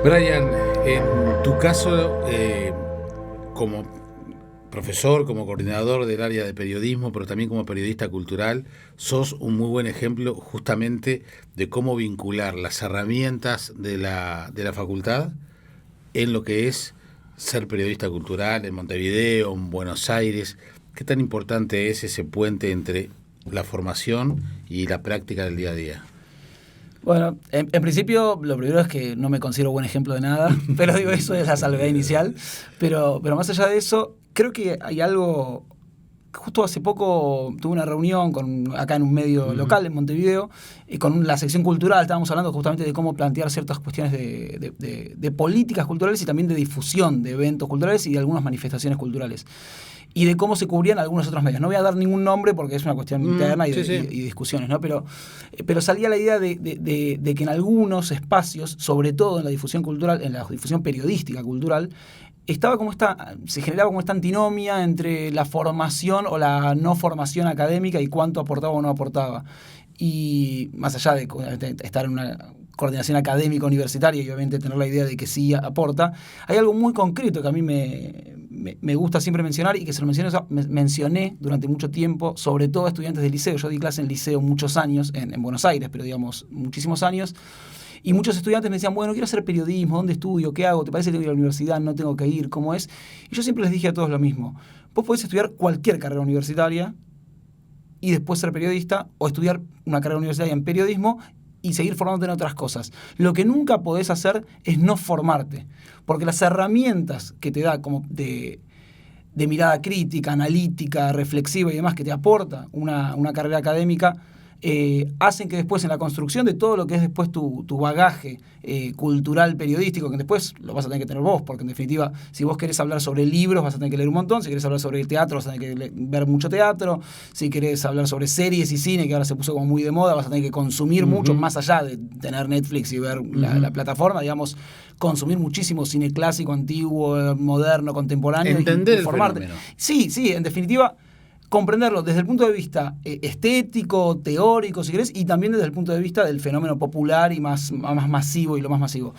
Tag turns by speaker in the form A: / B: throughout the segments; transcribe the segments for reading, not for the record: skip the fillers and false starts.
A: Brian, en tu caso, como profesor, como coordinador del área de periodismo, pero también como periodista cultural, sos un muy buen ejemplo justamente de cómo vincular las herramientas de la facultad en lo que es ser periodista cultural en Montevideo, en Buenos Aires. ¿Qué tan importante es ese puente entre la formación y la práctica del día a día?
B: Bueno, en principio lo primero es que no me considero buen ejemplo de nada, pero digo, eso es la salvedad inicial. Pero más allá de eso, creo que hay algo. Justo hace poco tuve una reunión acá en un medio local en Montevideo, con la sección cultural. Estábamos hablando justamente de cómo plantear ciertas cuestiones de políticas culturales y también de difusión de eventos culturales y de algunas manifestaciones culturales. Y de cómo se cubrían algunos otros medios. No voy a dar ningún nombre porque es una cuestión interna y discusiones, ¿no? Pero salía la idea de que en algunos espacios, sobre todo en la difusión cultural, en la difusión periodística cultural, se generaba como esta antinomia entre la formación o la no formación académica y cuánto aportaba o no aportaba. Y más allá de estar en una coordinación académica universitaria y obviamente tener la idea de que sí aporta, hay algo muy concreto que a mí me gusta siempre mencionar y que se lo mencioné durante mucho tiempo, sobre todo a estudiantes de liceo. Yo di clase en liceo muchos años, en Buenos Aires, pero digamos muchísimos años. Y muchos estudiantes me decían, bueno, quiero hacer periodismo, ¿dónde estudio? ¿Qué hago? ¿Te parece que tengo que ir a la universidad? ¿No tengo que ir? ¿Cómo es? Y yo siempre les dije a todos lo mismo. Vos podés estudiar cualquier carrera universitaria y después ser periodista, o estudiar una carrera universitaria en periodismo y seguir formándote en otras cosas. Lo que nunca podés hacer es no formarte, porque las herramientas que te da como de mirada crítica, analítica, reflexiva y demás que te aporta una carrera académica, hacen que después en la construcción de todo lo que es después tu bagaje cultural periodístico, que después lo vas a tener que tener vos, porque en definitiva, si vos querés hablar sobre libros, vas a tener que leer un montón. Si querés hablar sobre el teatro, vas a tener que ver mucho teatro. Si querés hablar sobre series y cine, que ahora se puso como muy de moda, vas a tener que consumir mucho, más allá de tener Netflix y ver la plataforma, digamos, consumir muchísimo cine clásico, antiguo, moderno, contemporáneo.
A: Entender
B: y formarte.
A: El fenómeno.
B: Sí, en definitiva, comprenderlo desde el punto de vista estético, teórico, si querés, y también desde el punto de vista del fenómeno popular y más masivo y lo más masivo.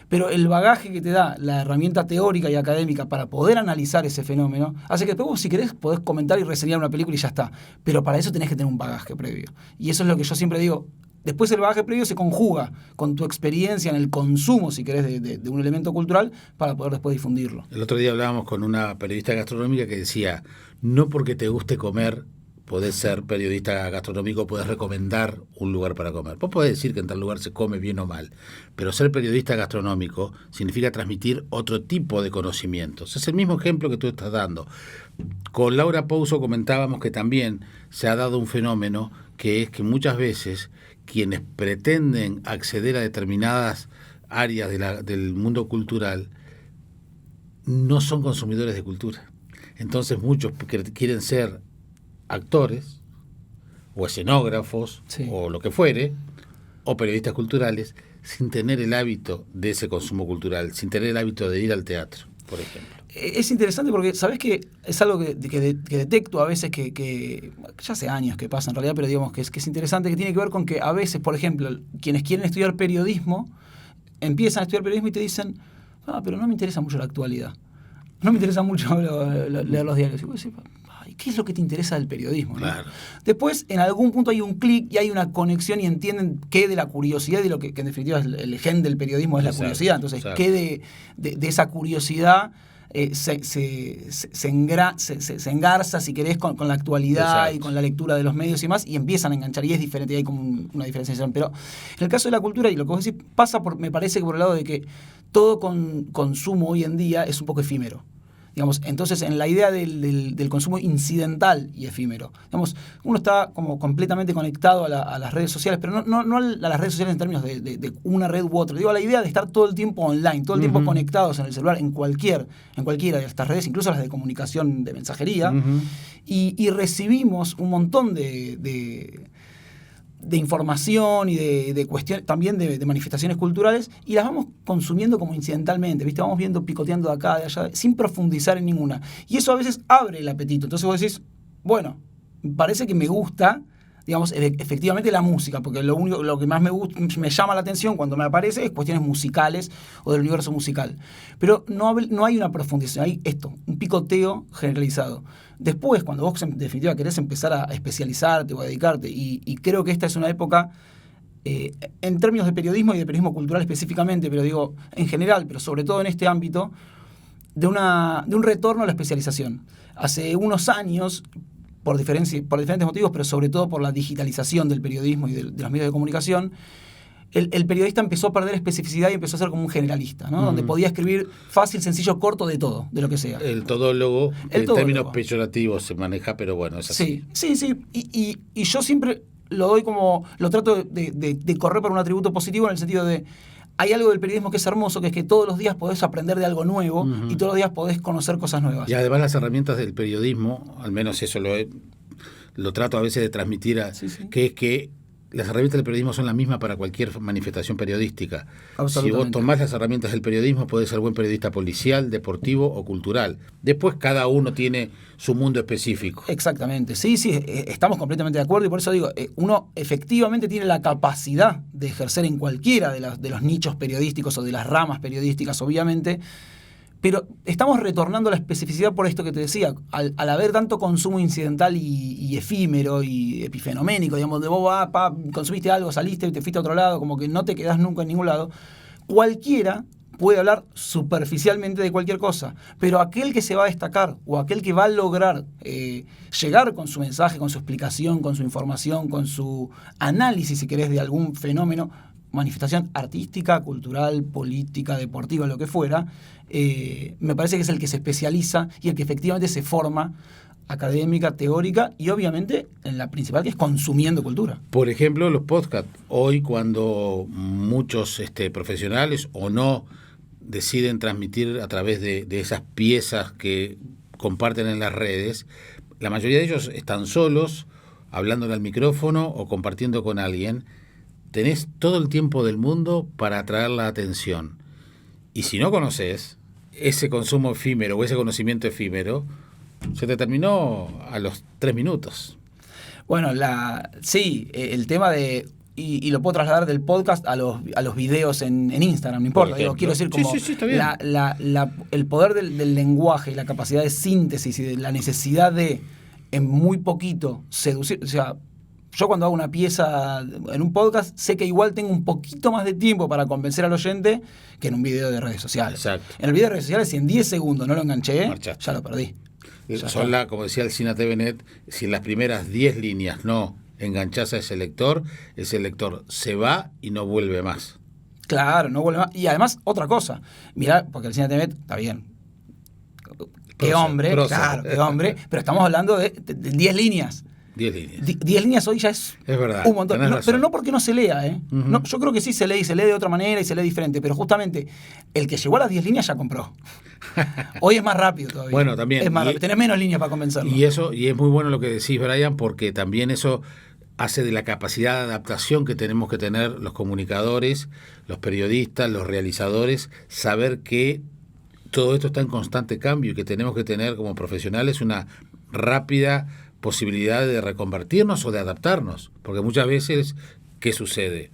B: Pero el bagaje que te da la herramienta teórica y académica para poder analizar ese fenómeno hace que después vos, si querés, podés comentar y reseñar una película y ya está. Pero para eso tenés que tener un bagaje previo. Y eso es lo que yo siempre digo. Después el bagaje previo se conjuga con tu experiencia en el consumo, si querés, de un elemento cultural para poder después difundirlo.
A: El otro día hablábamos con una periodista gastronómica que decía, no porque te guste comer podés ser periodista gastronómico, podés recomendar un lugar para comer. Vos podés decir que en tal lugar se come bien o mal, pero ser periodista gastronómico significa transmitir otro tipo de conocimientos. Es el mismo ejemplo que tú estás dando. Con Laura Pouso comentábamos que también se ha dado un fenómeno que es que muchas veces quienes pretenden acceder a determinadas áreas del mundo cultural no son consumidores de cultura. Entonces muchos quieren ser actores o escenógrafos o lo que fuere, o periodistas culturales, sin tener el hábito de ese consumo cultural, sin tener el hábito de ir al teatro, por ejemplo.
B: Es interesante porque, ¿sabés qué? Es algo que detecto a veces que ya hace años que pasa en realidad, pero digamos que es interesante, que tiene que ver con que a veces, por ejemplo, quienes quieren estudiar periodismo, empiezan a estudiar periodismo y te dicen, pero no me interesa mucho la actualidad. No me interesa mucho leer los diarios. Y vos decís, ¿qué es lo que te interesa del periodismo? ¿No? Claro. Después, en algún punto hay un clic y hay una conexión y entienden qué de la curiosidad y lo que en definitiva es el gen del periodismo es la curiosidad. Entonces, qué de esa curiosidad se engarza, si querés, con la actualidad y con la lectura de los medios y más, y empiezan a enganchar, y es diferente, y hay como una diferenciación. Pero en el caso de la cultura, y lo que vos decís, pasa me parece que por el lado de que todo consumo hoy en día es un poco efímero. Digamos, entonces, en la idea del consumo incidental y efímero, digamos, uno está como completamente conectado a las redes sociales, pero no a las redes sociales en términos de una red u otra. Digo, a la idea de estar todo el tiempo online, todo el tiempo conectados en el celular, en cualquiera de estas redes, incluso las de comunicación de mensajería, y recibimos un montón de información y de cuestiones, también de manifestaciones culturales, y las vamos consumiendo como incidentalmente, ¿viste? Vamos viendo, picoteando de acá, de allá, sin profundizar en ninguna. Y eso a veces abre el apetito. Entonces vos decís, bueno, parece que me gusta, digamos, efectivamente la música, porque lo que más me llama la atención cuando me aparece es cuestiones musicales o del universo musical. Pero no hay una profundización, hay un picoteo generalizado. Después, cuando vos en definitiva querés empezar a especializarte o a dedicarte, y creo que esta es una época, en términos de periodismo y de periodismo cultural específicamente, pero digo en general, pero sobre todo en este ámbito, de un retorno a la especialización. Hace unos años, por diferentes motivos, pero sobre todo por la digitalización del periodismo y de los medios de comunicación, el periodista empezó a perder especificidad y empezó a ser como un generalista, ¿no? Donde podía escribir fácil, sencillo, corto de todo, de lo que sea.
A: El todólogo, en términos peyorativos se maneja, pero bueno, es así.
B: Sí. Y yo siempre lo trato de correr por un atributo positivo en el sentido de, hay algo del periodismo que es hermoso, que es que todos los días podés aprender de algo nuevo y todos los días podés conocer cosas nuevas.
A: Y además las herramientas del periodismo, al menos eso lo trato a veces de transmitir, que es que las herramientas del periodismo son las mismas para cualquier manifestación periodística. Si vos tomás las herramientas del periodismo, podés ser buen periodista policial, deportivo o cultural. Después cada uno tiene su mundo específico.
B: Exactamente, sí, estamos completamente de acuerdo, y por eso digo, uno efectivamente tiene la capacidad de ejercer en cualquiera de los nichos periodísticos o de las ramas periodísticas, obviamente, pero estamos retornando a la especificidad por esto que te decía, al haber tanto consumo incidental y efímero y epifenoménico, digamos, de vos consumiste algo, saliste y te fuiste a otro lado, como que no te quedás nunca en ningún lado. Cualquiera puede hablar superficialmente de cualquier cosa, pero aquel que se va a destacar o aquel que va a lograr llegar con su mensaje, con su explicación, con su información, con su análisis, si querés, de algún fenómeno, manifestación artística, cultural, política, deportiva, lo que fuera, me parece que es el que se especializa y el que efectivamente se forma académica, teórica y obviamente en la principal, que es consumiendo cultura.
A: Por ejemplo, los podcasts. Hoy cuando muchos profesionales o no deciden transmitir a través de esas piezas que comparten en las redes, la mayoría de ellos están solos, hablándole al micrófono o compartiendo con alguien. Tenés todo el tiempo del mundo para atraer la atención. Y si no conoces ese consumo efímero o ese conocimiento efímero, se te terminó a los 3 minutos.
B: Bueno, el tema de... Y lo puedo trasladar del podcast a los videos en Instagram, no importa. Quiero decir, como
A: está bien.
B: El poder del lenguaje y la capacidad de síntesis y de la necesidad de, en muy poquito, seducir... O sea, yo cuando hago una pieza en un podcast, sé que igual tengo un poquito más de tiempo para convencer al oyente que en un video de redes sociales.
A: Exacto.
B: En el video de redes sociales, si en 10 segundos no lo enganché,
A: marchaste.
B: Ya lo perdí.
A: Como decía el Cina TVNet, si en las primeras 10 líneas no enganchás a ese lector se va y no vuelve más.
B: Claro, no vuelve más. Y además, otra cosa. Mirá, porque el Cina TVNet está bien. Qué hombre, pero estamos hablando de 10 líneas.
A: 10 líneas.
B: 10 líneas hoy ya es
A: verdad,
B: un montón. Pero no porque no se lea, No, yo creo que sí se lee de otra manera y se lee diferente, pero justamente el que llegó a las 10 líneas ya compró. Hoy es más rápido todavía.
A: Bueno, también.
B: Es más rápido. Tenés menos líneas para convencerlo.
A: Y es muy bueno lo que decís, Brian, porque también eso hace de la capacidad de adaptación que tenemos que tener los comunicadores, los periodistas, los realizadores, saber que todo esto está en constante cambio y que tenemos que tener como profesionales una rápida posibilidad de reconvertirnos o de adaptarnos, porque muchas veces, ¿qué sucede?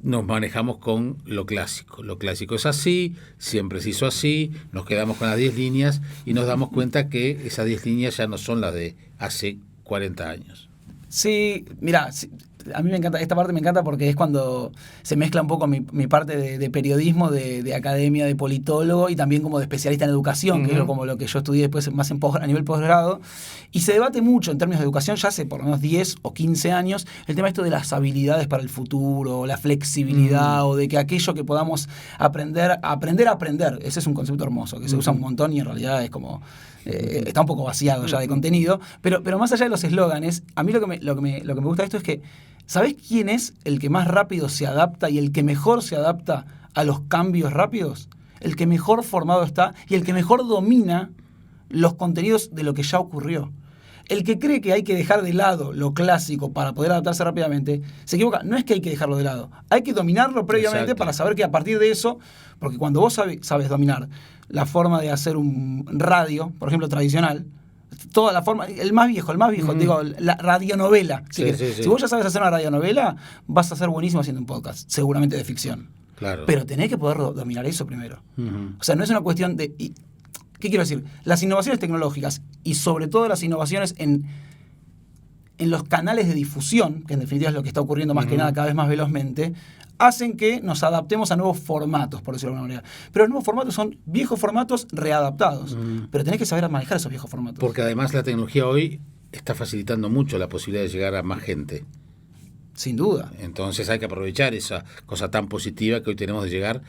A: Nos manejamos con lo clásico. Lo clásico es así, siempre se hizo así, nos quedamos con las 10 líneas y nos damos cuenta que esas 10 líneas ya no son las de hace 40 años.
B: Sí, mira, a mí me encanta, esta parte me encanta porque es cuando se mezcla un poco mi parte de periodismo, de academia, de politólogo y también como de especialista en educación, que es como lo que yo estudié después más a nivel posgrado. Y se debate mucho en términos de educación, ya hace por lo menos 10 o 15 años, el tema esto de las habilidades para el futuro, la flexibilidad, o de que aquello que podamos aprender a aprender. Ese es un concepto hermoso, que se usa un montón y en realidad es como... está un poco vaciado ya de contenido, pero más allá de los eslóganes, a mí lo que me gusta de esto es que, ¿sabés quién es el que más rápido se adapta y el que mejor se adapta a los cambios rápidos? El que mejor formado está y el que mejor domina los contenidos de lo que ya ocurrió. El que cree que hay que dejar de lado lo clásico para poder adaptarse rápidamente, se equivoca. No es que hay que dejarlo de lado, hay que dominarlo previamente. Exacto. Para saber que a partir de eso, porque cuando vos sabes dominar la forma de hacer un radio, por ejemplo, tradicional, Toda la forma, el más viejo, digo, la radionovela. Si vos ya sabes hacer una radionovela, vas a ser buenísimo haciendo un podcast, seguramente de ficción.
A: Claro.
B: Pero tenés que poder dominar eso primero. O sea, no es una cuestión de... ¿Qué quiero decir? Las innovaciones tecnológicas y sobre todo las innovaciones en los canales de difusión, que en definitiva es lo que está ocurriendo más que nada cada vez más velozmente, hacen que nos adaptemos a nuevos formatos, por decirlo de alguna manera. Pero los nuevos formatos son viejos formatos readaptados. Pero tenés que saber manejar esos viejos formatos.
A: Porque además la tecnología hoy está facilitando mucho la posibilidad de llegar a más gente.
B: Sin duda.
A: Entonces hay que aprovechar esa cosa tan positiva que hoy tenemos de llegar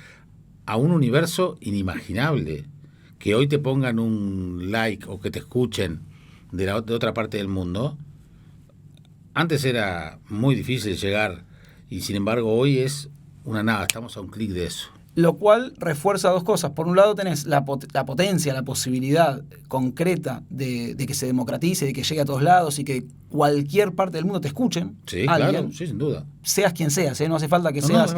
A: a un universo inimaginable. Que hoy te pongan un like o que te escuchen de otra parte del mundo. Antes era muy difícil llegar y sin embargo hoy es una nada, estamos a un clic de eso.
B: Lo cual refuerza dos cosas. Por un lado tenés la potencia, la posibilidad concreta de que se democratice, de que llegue a todos lados y que cualquier parte del mundo te escuchen.
A: Sí, claro, sí, sin duda.
B: Seas quien seas, no hace falta que seas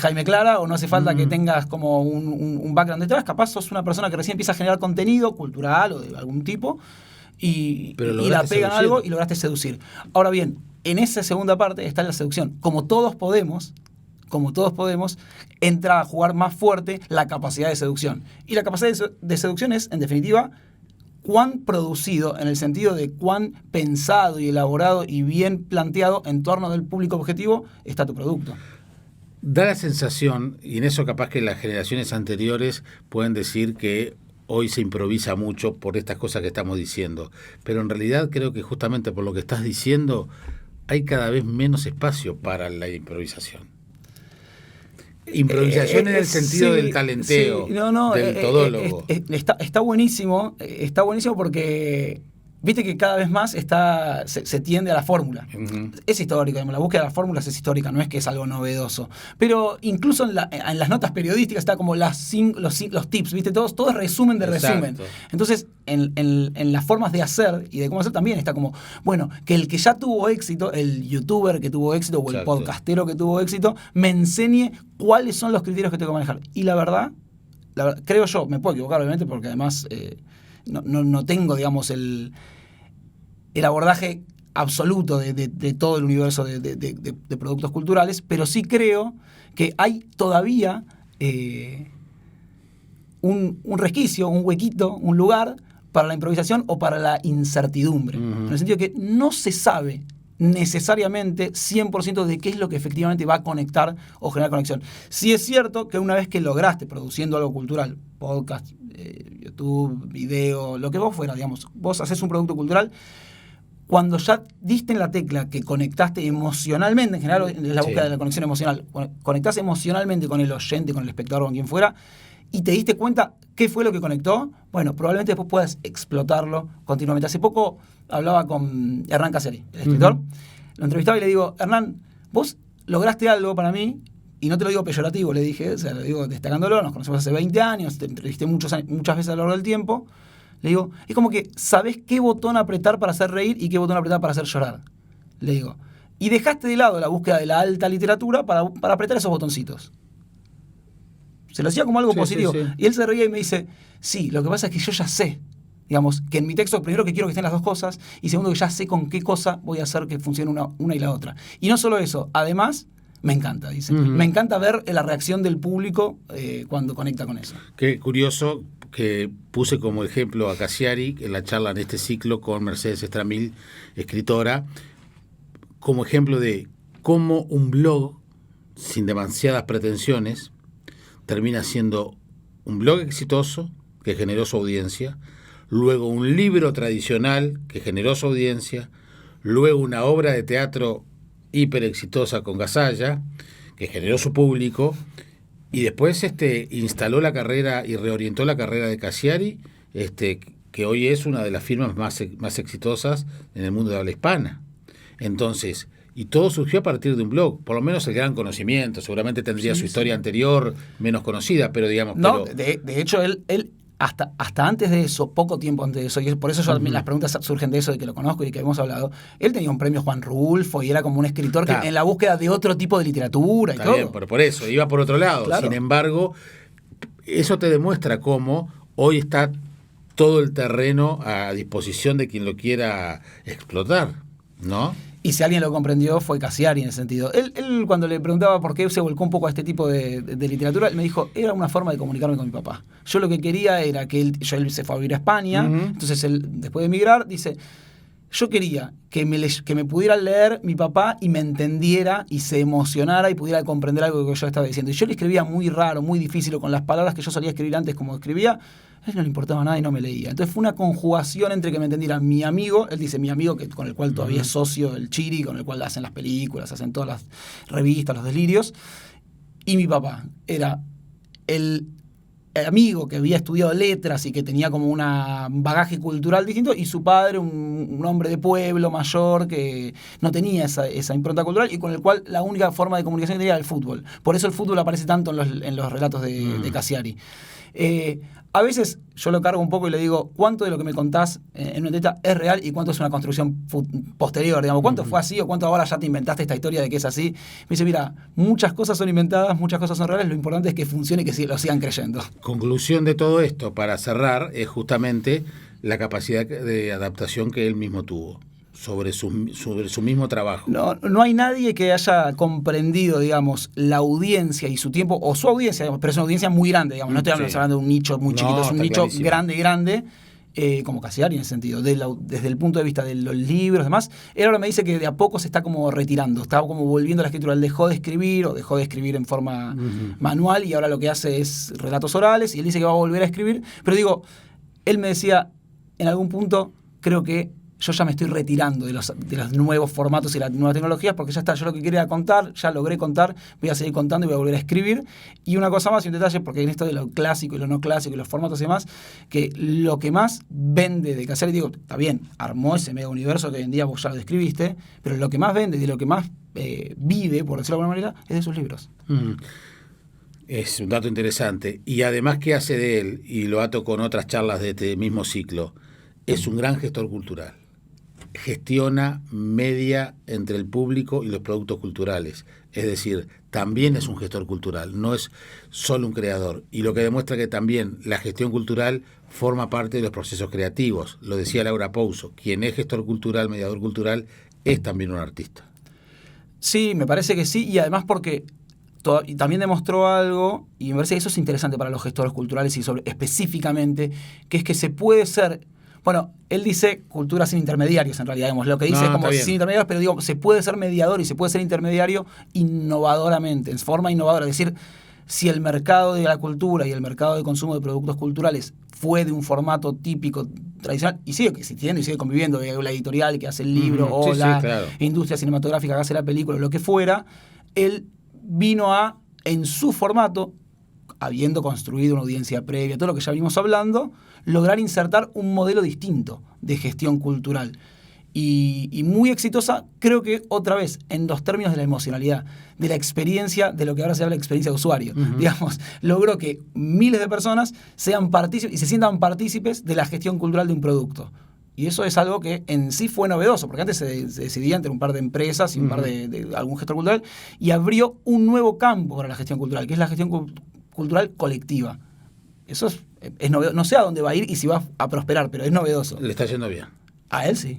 B: Jaime Clara o no hace falta que tengas como un background detrás. Capaz sos una persona que recién empieza a generar contenido cultural o de algún tipo y la pegan algo y lograste seducir. Ahora bien, en esa segunda parte está la seducción. Como todos podemos, entra a jugar más fuerte la capacidad de seducción. Y la capacidad de seducción es, en definitiva, cuán producido, en el sentido de cuán pensado y elaborado y bien planteado en torno del público objetivo está tu producto.
A: Da la sensación, y en eso capaz que las generaciones anteriores pueden decir que hoy se improvisa mucho por estas cosas que estamos diciendo, pero en realidad creo que justamente por lo que estás diciendo hay cada vez menos espacio para la improvisación. Improvisación en el sentido del talenteo, del todólogo.
B: Está buenísimo porque viste que cada vez más se tiende a la fórmula. Es histórico, la búsqueda de las fórmulas es histórica, no es que es algo novedoso. Pero incluso en las notas periodísticas está como los tips, viste, todo es resumen de resumen. Entonces, en las formas de hacer y de cómo hacer también está como, bueno, que el que ya tuvo éxito, el youtuber que tuvo éxito o el podcastero que tuvo éxito, me enseñe cuáles son los criterios que tengo que manejar. Y la verdad, creo yo, me puedo equivocar obviamente porque además no tengo, digamos, el abordaje absoluto de todo el universo de productos culturales, pero sí creo que hay todavía un resquicio, un huequito, un lugar para la improvisación o para la incertidumbre. En el sentido que no se sabe necesariamente 100% de qué es lo que efectivamente va a conectar o generar conexión. Sí es cierto que una vez que lograste produciendo algo cultural, podcast, YouTube, video, lo que vos fuera, digamos, vos haces un producto cultural, cuando ya diste en la tecla que conectaste emocionalmente, en general es la búsqueda de la conexión emocional, conectás emocionalmente con el oyente, con el espectador, con quien fuera, y te diste cuenta qué fue lo que conectó, bueno, probablemente después puedas explotarlo continuamente. Hace poco hablaba con Hernán Casiari, el escritor, lo entrevistaba y le digo, Hernán, vos lograste algo para mí, y no te lo digo peyorativo, le dije, o sea, lo digo destacándolo, nos conocemos hace 20 años, te entrevisté muchas veces a lo largo del tiempo, le digo, es como que sabés qué botón apretar para hacer reír y qué botón apretar para hacer llorar, le digo, y dejaste de lado la búsqueda de la alta literatura para apretar esos botoncitos. Se lo hacía como algo positivo. Sí. Y él se reía y me dice, sí, lo que pasa es que yo ya sé, digamos, que en mi texto primero que quiero que estén las dos cosas y segundo que ya sé con qué cosa voy a hacer que funcione una y la otra. Y no solo eso, además, me encanta, dice. Me encanta ver la reacción del público cuando conecta con eso.
A: Qué curioso que puse como ejemplo a Casiari en la charla en este ciclo con Mercedes Estramil, escritora, como ejemplo de cómo un blog sin demasiadas pretensiones termina siendo un blog exitoso que generó su audiencia, luego un libro tradicional que generó su audiencia, luego una obra de teatro hiper exitosa con Gasalla que generó su público y después instaló la carrera y reorientó la carrera de Casiari, que hoy es una de las firmas más exitosas en el mundo de habla hispana. Entonces, y todo surgió a partir de un blog, por lo menos el gran conocimiento, seguramente tendría su historia anterior menos conocida, pero digamos...
B: No, de hecho, él hasta antes de eso, poco tiempo antes de eso, y por eso las preguntas surgen de eso, de que lo conozco y que hemos hablado, él tenía un premio Juan Rulfo y era como un escritor que en la búsqueda de otro tipo de literatura y todo.
A: Bien, pero por eso, iba por otro lado. Claro. Sin embargo, eso te demuestra cómo hoy está todo el terreno a disposición de quien lo quiera explotar, ¿no?
B: Y si alguien lo comprendió fue Cassiari en ese sentido. Él cuando le preguntaba por qué se volcó un poco a este tipo de literatura, él me dijo, era una forma de comunicarme con mi papá. Yo lo que quería era que él se fue a vivir a España, entonces él, después de emigrar, dice, yo quería que me pudiera leer mi papá y me entendiera y se emocionara y pudiera comprender algo que yo estaba diciendo. Y yo le escribía muy raro, muy difícil, o con las palabras que yo solía escribir antes como escribía, a él no le importaba nada y no me leía. Entonces fue una conjugación entre que me entendiera mi amigo, él dice mi amigo con el cual todavía es socio, el Chiri, con el cual hacen las películas, hacen todas las revistas, los delirios, y mi papá. Era el amigo que había estudiado letras y que tenía como un bagaje cultural distinto, y su padre, un hombre de pueblo mayor que no tenía esa impronta cultural y con el cual la única forma de comunicación que tenía era el fútbol. Por eso el fútbol aparece tanto en los relatos de Cassiari. A veces yo lo cargo un poco y le digo, ¿cuánto de lo que me contás en una entrevista es real y cuánto es una construcción posterior? Digamos, ¿cuánto fue así o cuánto ahora ya te inventaste esta historia de que es así? Me dice, mira, muchas cosas son inventadas, muchas cosas son reales, lo importante es que funcione y que lo sigan creyendo.
A: Conclusión de todo esto, para cerrar, es justamente la capacidad de adaptación que él mismo tuvo sobre su mismo trabajo.
B: No hay nadie que haya comprendido, digamos, la audiencia y su tiempo, o su audiencia, digamos, pero es una audiencia muy grande, digamos, no estoy hablando de un nicho muy chiquito, es un nicho clarísimo. grande, como Cassiari en ese sentido, desde el punto de vista de los libros y demás. Él ahora me dice que de a poco se está como retirando, está como volviendo a la escritura. Él dejó de escribir en forma manual y ahora lo que hace es relatos orales y él dice que va a volver a escribir. Pero digo, él me decía, en algún punto creo que yo ya me estoy retirando de los nuevos formatos y las nuevas tecnologías porque ya está, yo lo que quería contar, ya logré contar, voy a seguir contando y voy a volver a escribir. Y una cosa más y un detalle, porque en esto de lo clásico y lo no clásico y los formatos y demás, que lo que más vende de Cassiari, digo, está bien, armó ese mega universo que hoy en día vos ya lo describiste, pero lo que más vende y lo que más vive, por decirlo de alguna manera, es de sus libros.
A: Es un dato interesante. Y además, ¿qué hace de él? Y lo ato con otras charlas de este mismo ciclo. Es un gran gestor cultural. Gestiona media entre el público y los productos culturales. Es decir, también es un gestor cultural, no es solo un creador. Y lo que demuestra que también la gestión cultural forma parte de los procesos creativos. Lo decía Laura Pouso, quien es gestor cultural, mediador cultural, es también un artista.
B: Sí, me parece que sí, y además porque y también demostró algo, y me parece que eso es interesante para los gestores culturales y específicamente, que es que se puede ser... Bueno, él dice cultura sin intermediarios, en realidad, digamos, lo que dice es como sin intermediarios, pero digo, se puede ser mediador y se puede ser intermediario innovadoramente, en forma innovadora. Es decir, si el mercado de la cultura y el mercado de consumo de productos culturales fue de un formato típico, tradicional, y sigue existiendo y sigue conviviendo, la editorial que hace el libro o la industria cinematográfica que hace la película, lo que fuera, él vino a, en su formato, habiendo construido una audiencia previa, todo lo que ya venimos hablando, lograr insertar un modelo distinto de gestión cultural. Y muy exitosa, creo que otra vez, en los términos de la emocionalidad, de la experiencia, de lo que ahora se llama la experiencia de usuario. Digamos, logró que miles de personas sean partícipes y se sientan partícipes de la gestión cultural de un producto. Y eso es algo que en sí fue novedoso, porque antes se decidía entre un par de empresas y un par de algún gestor cultural, y abrió un nuevo campo para la gestión cultural, que es la gestión cultural colectiva. Eso es novedoso. No sé a dónde va a ir y si va a prosperar, pero es novedoso.
A: Le está yendo bien.
B: A él sí.